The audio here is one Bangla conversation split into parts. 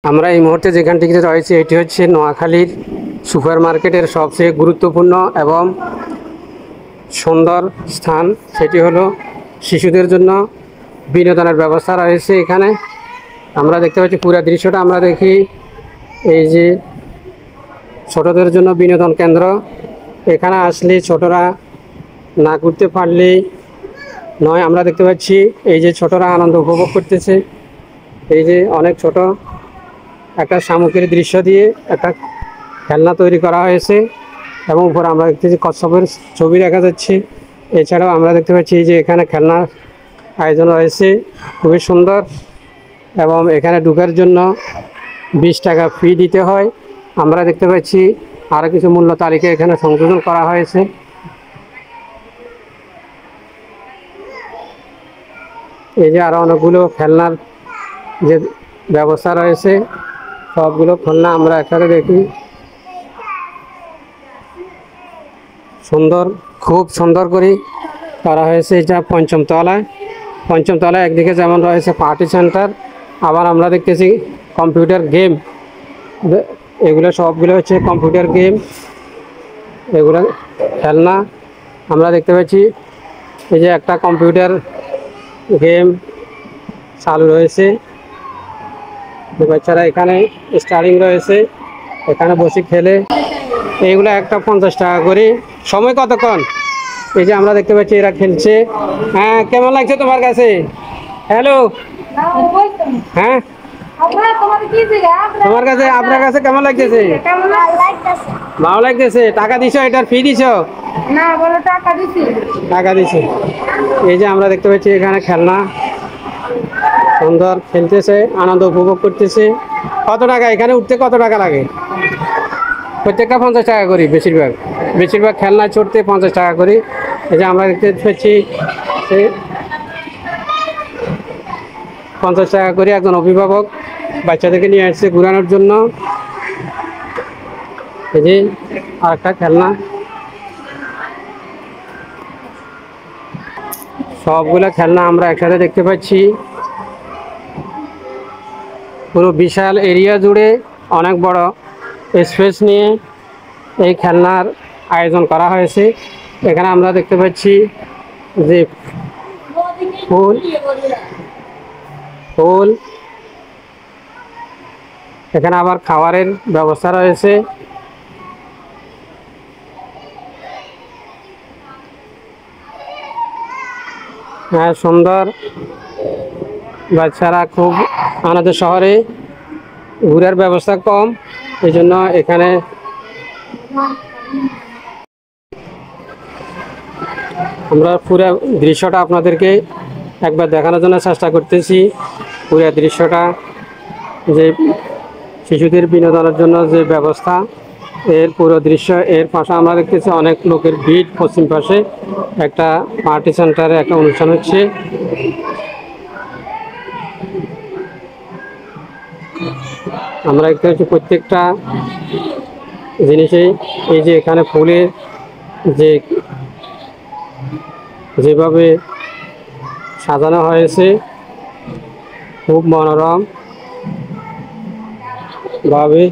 আমরা এই মুহূর্তে যেখানটিতে রয়েছি এটি হচ্ছে নোয়াখালীর সুপার মার্কেটের সবচেয়ে গুরুত্বপূর্ণ এবং সুন্দর স্থান। সেটি হলো শিশুদের জন্য বিনোদনের ব্যবস্থা রয়েছে এখানে। আমরা দেখতে পাচ্ছি পুরো দৃশ্যটা আমরা দেখি। এই যে ছোটদের জন্য বিনোদন কেন্দ্র, এখানে আসলে ছোটরা না ঘুরতে পারলেই নয়। আমরা দেখতে পাচ্ছি এই যে ছোটরা আনন্দ উপভোগ করতেছে। এই যে অনেক ছোট একটা শামুকের দৃশ্য দিয়ে একটা খেলনা তৈরি করা হয়েছে এবং উপরে আমরা দেখতেছি কচ্ছপের ছবি দেখা যাচ্ছে। এছাড়াও আমরা দেখতে পাচ্ছি যে এখানে খেলনার আয়োজন রয়েছে খুবই সুন্দর এবং এখানে ঢোকার জন্য 20 টাকা ফি দিতে হয়। আমরা দেখতে পাচ্ছি আরও কিছু মূল্য তালিকা এখানে সংযোজন করা হয়েছে। এই যে আরও অনেকগুলো খেলনার যে ব্যবস্থা রয়েছে, সবগুলো খেলনা আমরা একসাথে দেখি। সুন্দর, খুব সুন্দর করে করা হয়েছে। এটা পঞ্চম তলায় একদিকে যেমন রয়েছে পার্টি সেন্টার, আবার আমরা দেখতেছি কম্পিউটার গেম। এগুলো সবগুলো হচ্ছে কম্পিউটার গেম, এগুলো খেলনা। আমরা দেখতে পাচ্ছি এই যে একটা কম্পিউটার গেম চালু রয়েছে, বাচ্চারা এখানে স্টারিং রয়েছে, এখানে বসে খেলে। এইগুলো একটা 50 টাকা করে। সময় কতক্ষণ? এই যে আমরা দেখতে পাচ্ছি এরা খেলছে। হ্যাঁ, কেমন লাগছে তোমার কাছে? হ্যালো, হ্যাঁ তোমার কাছে, আপনার কাছে কেমন লাগতেছে? ভালো লাগতেছে। টাকা দিছো? এটার ফি দিছো? না, বলো টাকা দিছি। টাকা দিছি। এই যে আমরা দেখতে পাচ্ছি এখানে খেলনা সুন্দর খেলতেছে, আনন্দ উপভোগ করতেছে। কত টাকা এখানে উঠতে, কত টাকা লাগে? প্রত্যেকটা 50 টাকা করি। বেশিরভাগ খেলনায় চড়তে 50 টাকা করি। এই যে আমরা দেখতে পাচ্ছি 50 টাকা করে একজন অভিভাবক বাচ্চাদেরকে নিয়ে আসছে ঘুরানোর জন্য। এই যে আরেকটা খেলনা, সবগুলো খেলনা আমরা একসাথে দেখতে পাচ্ছি। পুরো বিশাল এরিয়া জুড়ে অনেক বড় স্পেস নিয়ে এই খেলনার আয়োজন করা হয়েছে। এখানে আমরা দেখতে পাচ্ছি যে ফুল, এখানে আবার খাবারের ব্যবস্থা রয়েছে। হ্যাঁ, সুন্দর। বাচ্চারা খুব আনন্দ। শহরে ঘোরার ব্যবস্থা কম, এই জন্য এখানে আমরা পুরো দৃশ্যটা আপনাদেরকে একবার দেখানোর জন্য চেষ্টা করতেছি। পুরো দৃশ্যটা যে শিশুদের বিনোদনের জন্য যে ব্যবস্থা, এর পুরো দৃশ্য। এর পাশে আমরা দেখতেছি অনেক লোকের ভিড়। পশ্চিম পাশে একটা পার্টি সেন্টারে একটা অনুষ্ঠান হচ্ছে। আমরা দেখতে পাচ্ছি প্রত্যেকটা জিনিসেই এই যে এখানে ফুলের যে যেভাবে সাজানো হয়েছে খুব মনোরম ভাবে।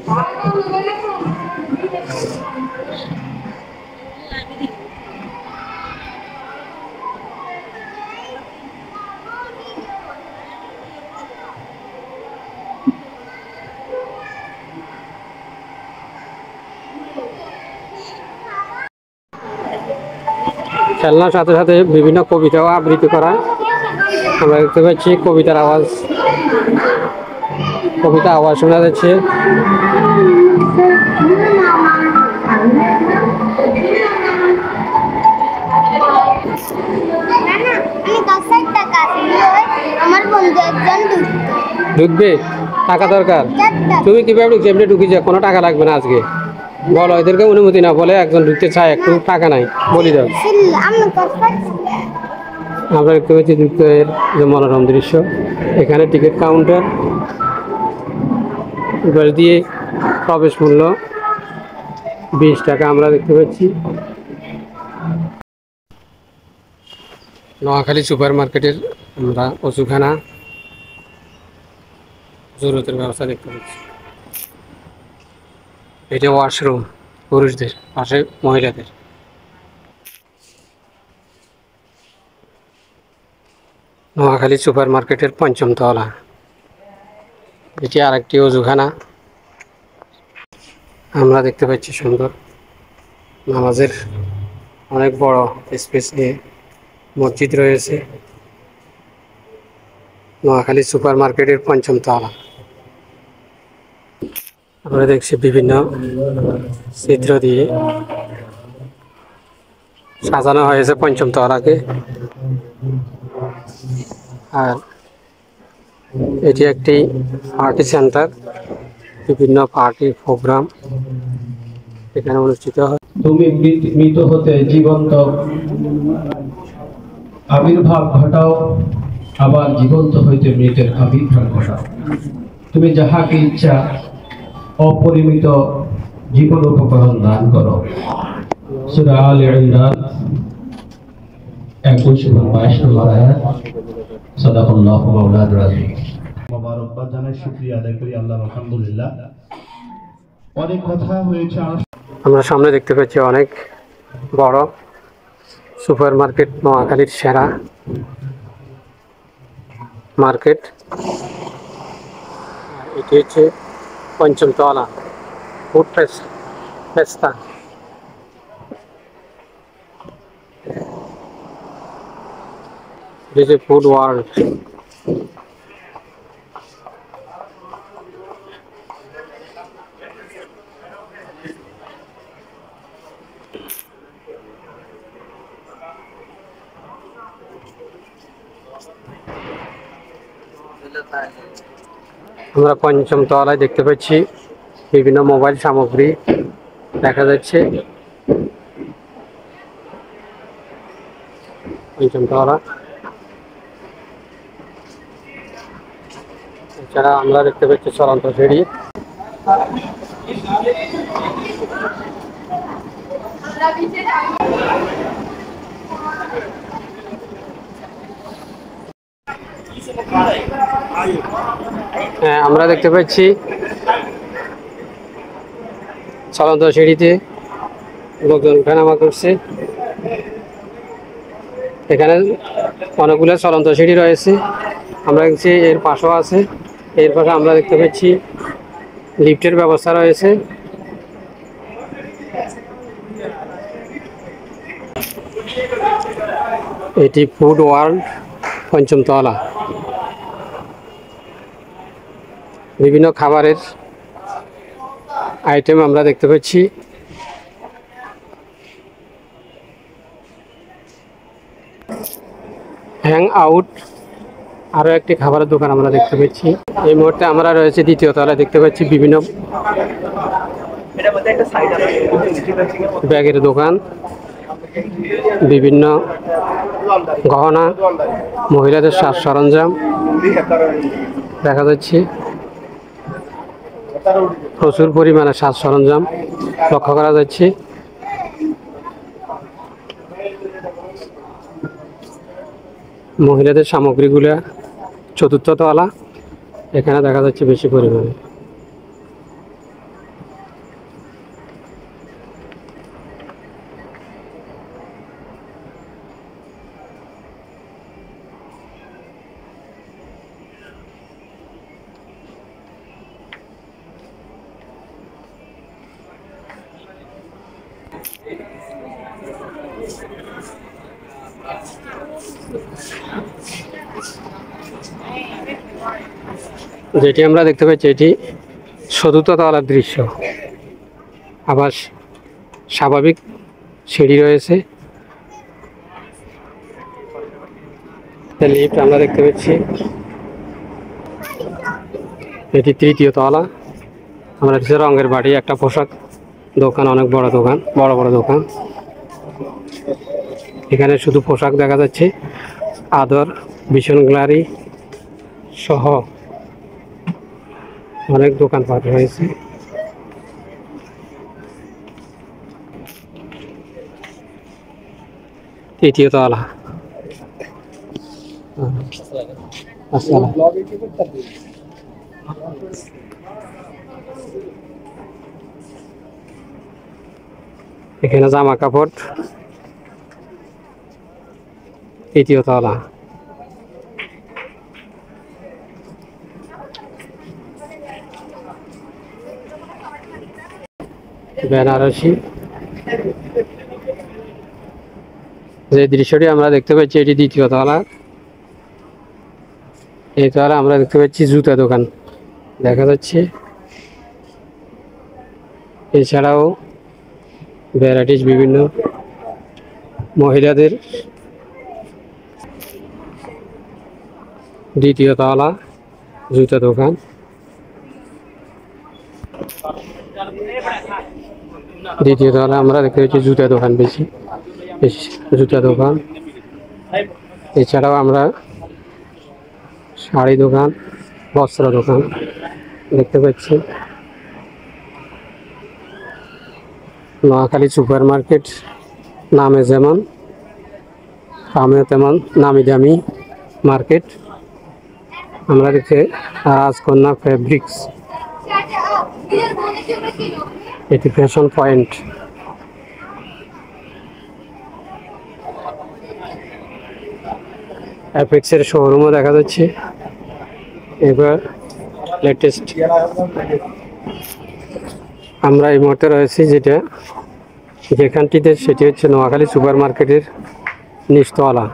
খেলনার সাথে সাথে বিভিন্ন কবিতাও আবৃত্তি করা আমরা দেখতে পাচ্ছি। কবিতা আওয়াজ শোনা যাচ্ছে। ঢুকবে? টাকা দরকার? তুমি কিভাবে ঢুকছো? এমনি ঢুকি যা, কোনো টাকা লাগবে না আজকে। বলো এদেরকে অনুমতি না বলে একজন ঢুকতে চায়, একটু টাকা নাই বলি দাও। আমরা দেখতে পাচ্ছি যুক্তের যে মনোরম দৃশ্য। এখানে টিকিট কাউন্টার, এবার দিয়ে প্রবেশ মূল্য 20 টাকা আমরা দেখতে পাচ্ছি। নোয়াখালী সুপার মার্কেটের আমরা অজুখানা। জরুরতের ব্যবস্থা দেখতে পাচ্ছি। এটা ওয়াশরুম পুরুষদের, পাশে মহিলাদের। নোয়াখালী সুপার মার্কেটের ৫ম তলা। এটি আরেকটি অজুখানা আমরা দেখতে পাচ্ছি। সুন্দর নামাজের অনেক বড় স্পেস নিয়ে মসজিদ রয়েছে। নোয়াখালী সুপার মার্কেটের ৫ম তলা। আমরা দেখছি বিভিন্ন চিত্র দিয়ে সাজানো হয়েছে ৫ম তলাকে। আর এটি একটি পার্টি সেন্টার, বিভিন্ন পার্টি প্রোগ্রাম এখানে অনুষ্ঠিত হয়। তুমি মৃত হতে জীবন্ত আবির্ভাব ঘটাও, আবার জীবন্ত হইতে মৃতের আবির্ভাব ঘটাও। তুমি যাহাকে ইচ্ছা অপরিমিত জীবন উপকরণ দান করো। সূরা আলে ইমরান 21-22 নম্বর আয়াত। সাদাকাল্লাহু মাওলানা আযীম। মোবারকবাদ জানাই, শুকরিয়া আদায় করি আল্লাহর, আলহামদুলিল্লাহ। অনেক কথা হয়েছে। আমরা সামনে দেখতে পাচ্ছি অনেক বড় সুপার মার্কেট, নোয়াখালীর সেরা মার্কেট। এটি হচ্ছে ৫ম তলা ফুড পেস্তা। এটি হচ্ছে ফুড ওয়ার্ল্ড। আমরা ৫ম তলায় দেখতে পাচ্ছি বিভিন্ন মোবাইল সামগ্রী দেখা যাচ্ছে। ৫ম তলা। এছাড়া আমরা দেখতে পাচ্ছি চলন্ত সিঁড়ি। হ্যাঁ, আমরা দেখতে পাচ্ছি চলন্ত সিঁড়িতে লোকজন ওঠানামা করছে। এখানে অনেকগুলো চলন্ত সিঁড়ি রয়েছে। আমরা দেখছি এর পাশেও আছে। এর পাশে আমরা দেখতে পাচ্ছি লিফটের ব্যবস্থা রয়েছে। এটি ফুড ওয়ার্ল্ড ৫ম তলা। বিভিন্ন খাবারের আইটেম আমরা দেখতে পাচ্ছি। হ্যাং আউট আরও একটি খাবারের দোকান আমরা দেখতে পাচ্ছি। এই মুহূর্তে আমরা রয়েছে ২য় তলায়। দেখতে পাচ্ছি বিভিন্ন ব্যাগের দোকান, বিভিন্ন গহনা, মহিলাদের সাজ সরঞ্জাম দেখা যাচ্ছে। প্রচুর পরিমাণে সাজ সরঞ্জাম লক্ষ্য করা যাচ্ছে। মহিলাদের সামগ্রীগুলো ৪র্থ তলা। এখানে দেখা যাচ্ছে বেশি পরিমাণে। যেটি আমরা দেখতে পাচ্ছি এটি ৪র্থ তলার দৃশ্য। আবার স্বাভাবিক সিঁড়ি রয়েছে। লিফট আমরা দেখতে পাচ্ছি। এটি ৩য় তলা। আমরা দেখছি রঙের বাড়ি, একটা পোশাক দোকান, অনেক বড় দোকান, বড় বড় দোকান। এখানে শুধু পোশাক দেখা যাচ্ছে। আদর, ভীষণ গ্লারি সহ অনেক দোকানপাট রয়েছে। তৃতীয় তলা। এখানে জামা কাপড়, তৃতীয় তলা। বেনারসি, যে দৃশ্যটি আমরা দেখতে পাচ্ছি এটি দ্বিতীয় তলা। এই তলা আমরা দেখতে পাচ্ছি জুতা দোকান দেখা যাচ্ছে। এছাড়াও ভ্যারাইটিস বিভিন্ন মহিলাদের। দ্বিতীয় তলা জুতা দোকান। দ্বিতীয় তলা আমরা দেখতে পাচ্ছি জুতা দোকান, বেশি জুতা দোকান। এছাড়াও আমরা শাড়ি দোকান, বস্ত্র দোকান দেখতে পাচ্ছি। নোয়াখালী সুপার মার্কেট নামে যেমন, দামেও তেমন নামি দামি মার্কেট। আমরা দেখতে রাজকন্যা ফেব্রিক্স, এটি ফ্যাশন পয়েন্ট। অ্যাপেক্সের শোরুমও দেখা যাচ্ছে। এবার লেটেস্ট আমরা এই মুহূর্তে রয়েছি যেখানটিতে, সেটি হচ্ছে নোয়াখালী সুপার মার্কেটের নিচতলা।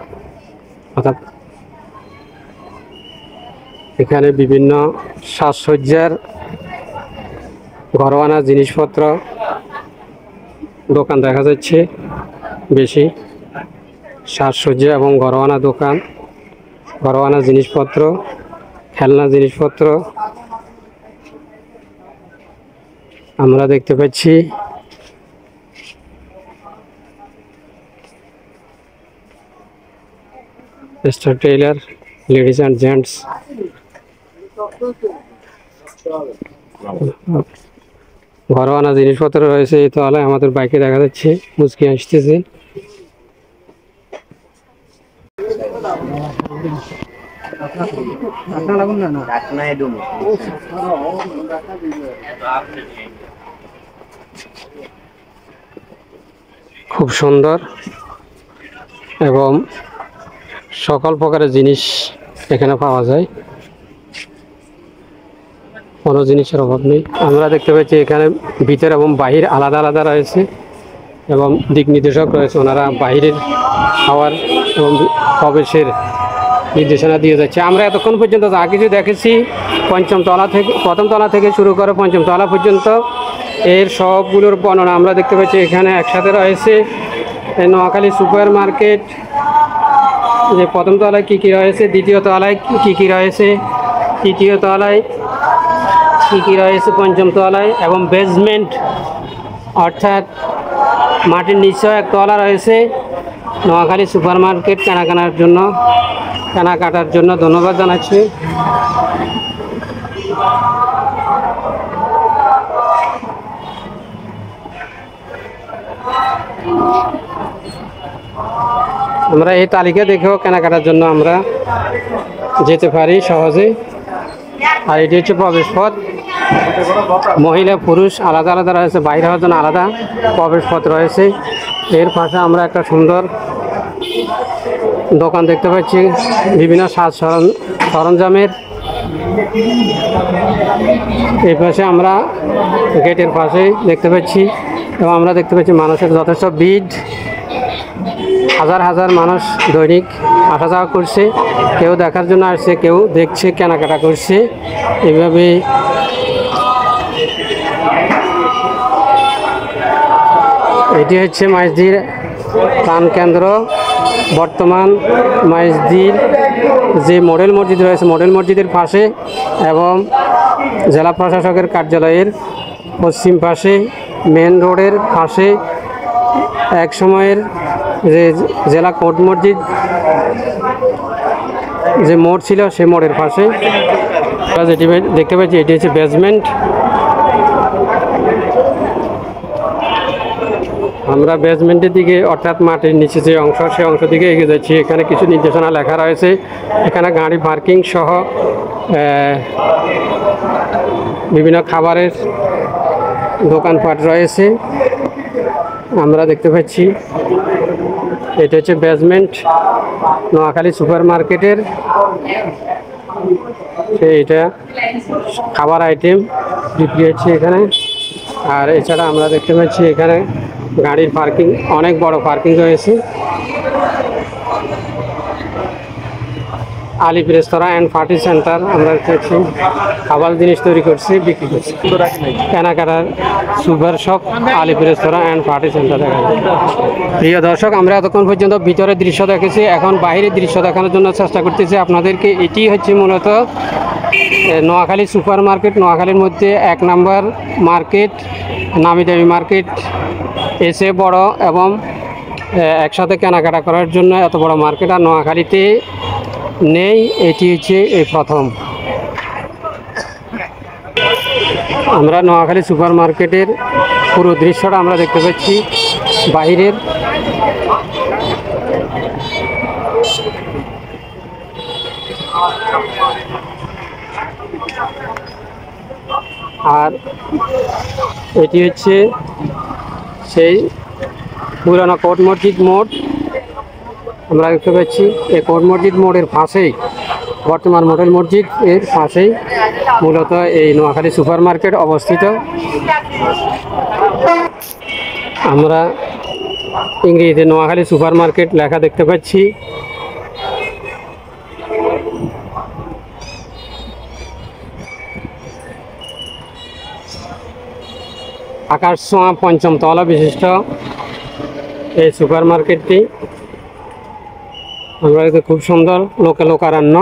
অর্থাৎ এখানে বিভিন্ন সাজসজ্জার ঘরোয়ানা জিনিসপত্র দোকান দেখা যাচ্ছে। বেশি সাজসজ্জা এবং ঘরোয়ানা দোকান, ঘরোয়ানা জিনিসপত্র, খেলনা জিনিসপত্র আমরা দেখতে পাচ্ছি। Star tailor, ladies and gents. ঘরোয়ানা জিনিসপত্র রয়েছে এই তলায়। আমাদের বাইকে দেখা যাচ্ছে মুচকি আসতেছে। খুব সুন্দর এবং সকল প্রকারের জিনিস এখানে পাওয়া যায়, কোনো জিনিসের অভাব নেই। আমরা দেখতে পাচ্ছি এখানে ভিতর এবং বাহির আলাদা আলাদা রয়েছে এবং দিক নির্দেশক রয়েছে। ওনারা বাহিরের খাওয়ার এবং প্রবেশের নির্দেশনা দিয়ে যাচ্ছে। আমরা এতক্ষণ পর্যন্ত যা কিছু দেখেছি, প্রথম তলা থেকে শুরু করে পঞ্চম তলা পর্যন্ত, এর সবগুলোর বর্ণনা আমরা দেখতে পাচ্ছি এখানে একসাথে রয়েছে। নোয়াখালী সুপার মার্কেট, যে প্রথম তলায় কী কী রয়েছে, দ্বিতীয় তলায় কী কী রয়েছে, তৃতীয় তলায় কী কী রয়েছে, পঞ্চম তলায়, এবং বেসমেন্ট অর্থাৎ মাটির নিচেও এক তলা রয়েছে। নোয়াখালী সুপার মার্কেট কেনাকাটার জন্য ধন্যবাদ জানাচ্ছি। আমরা এই তালিকা দেখেও কেনাকাটার জন্য আমরা যেতে পারি সহজে। আর এটি হচ্ছে প্রবেশ পথ। মহিলা পুরুষ আলাদা আলাদা রয়েছে, বাইরে হওয়ার জন্য আলাদা প্রবেশ পথ রয়েছে। এর পাশে আমরা একটা সুন্দর দোকান দেখতে পাচ্ছি বিভিন্ন সাজ সরঞ্জামের। এই পাশে আমরা গেটের পাশে দেখতে পাচ্ছি, এবং আমরা দেখতে পাচ্ছি মানুষের যথেষ্ট ভিড়। হাজার হাজার মানুষ দৈনিক আসা যাওয়া করছে, কেউ দেখার জন্য আসছে, কেউ দেখছে, কেনাকাটা করছে। এইভাবে এটি হচ্ছে মাইজদির প্রাণকেন্দ্র। বর্তমান মাইজদির যে মডেল মসজিদ রয়েছে, মডেল মসজিদের পাশে এবং জেলা প্রশাসকের কার্যালয়ের পশ্চিম পাশে, মেন রোডের পাশে, এক সময়ের যে জেলা কোর্ট মসজিদ যে মোড় ছিল, সেই মোড়ের পাশে যেটি দেখতে পাচ্ছি এটি হচ্ছে বেসমেন্ট। আমরা বেসমেন্টের দিকে, অর্থাৎ মাটির নিচে যে অংশ, সেই অংশ দিকে এগিয়ে যাচ্ছি। এখানে কিছু নির্দেশনা লেখা রয়েছে। এখানে গাড়ি পার্কিং সহ বিভিন্ন খাবারের দোকানপাট রয়েছে আমরা দেখতে পাচ্ছি। এটা হচ্ছে বেসমেন্ট নোয়াখালী সুপার মার্কেটের। এইটা খাবার আইটেম বিক্রি হচ্ছে এখানে। আর এছাড়া আমরা দেখতে পাচ্ছি এখানে গাড়ির পার্কিং, অনেক বড় পার্কিং রয়েছে। আলিফ রেস্তোরাঁ অ্যান্ড পার্টি সেন্টার আমরা দেখছি খাবার জিনিস তৈরি করছি, বিক্রি করছি। কেনাকাটার super shop Alif restaurant and party centre দেখা যায়। প্রিয় দর্শক, আমরা এতক্ষণ পর্যন্ত ভিতরের দৃশ্য দেখেছি, এখন বাইরের দৃশ্য দেখানোর জন্য চেষ্টা করতেছি আপনাদেরকে। এটি হচ্ছে মূলত নোয়াখালী সুপার মার্কেট, নোয়াখালীর মধ্যে 1 নম্বর মার্কেট, নামি দামি মার্কেট। এসে বড় এবং একসাথে কেনাকাটা করার জন্য এত বড় মার্কেট আর নোয়াখালীতে নেই, এটি হচ্ছে এই প্রথম। আমরা নোয়াখালী সুপার মার্কেটের পুরো দৃশ্যটা আমরা দেখতে পাচ্ছি বাইরের। আর এটি হচ্ছে সেই পুরানো কোট মসজিদ মোড় আমরা দেখতে পাচ্ছি। এই কোট মসজিদ মোড়ের পাশেই বর্তমান মডেল মসজিদ এর পাশেই মূলত এই নোয়াখালী সুপার মার্কেট অবস্থিত। আমরা ইংরেজিতে নোয়াখালী সুপার মার্কেট লেখা দেখতে পাচ্ছি। আকাশ ছোঁয়া 5ম তলা বিশিষ্ট এই সুপার মার্কেটটি। আমরা খুব সুন্দর লোকারণ্য।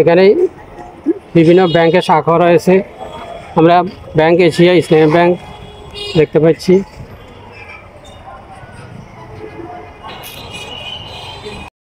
এখানে বিভিন্ন ব্যাংকের শাখা রয়েছে। আমরা ব্যাংক এশিয়া, ইসলামী ব্যাংক দেখতে পাচ্ছি।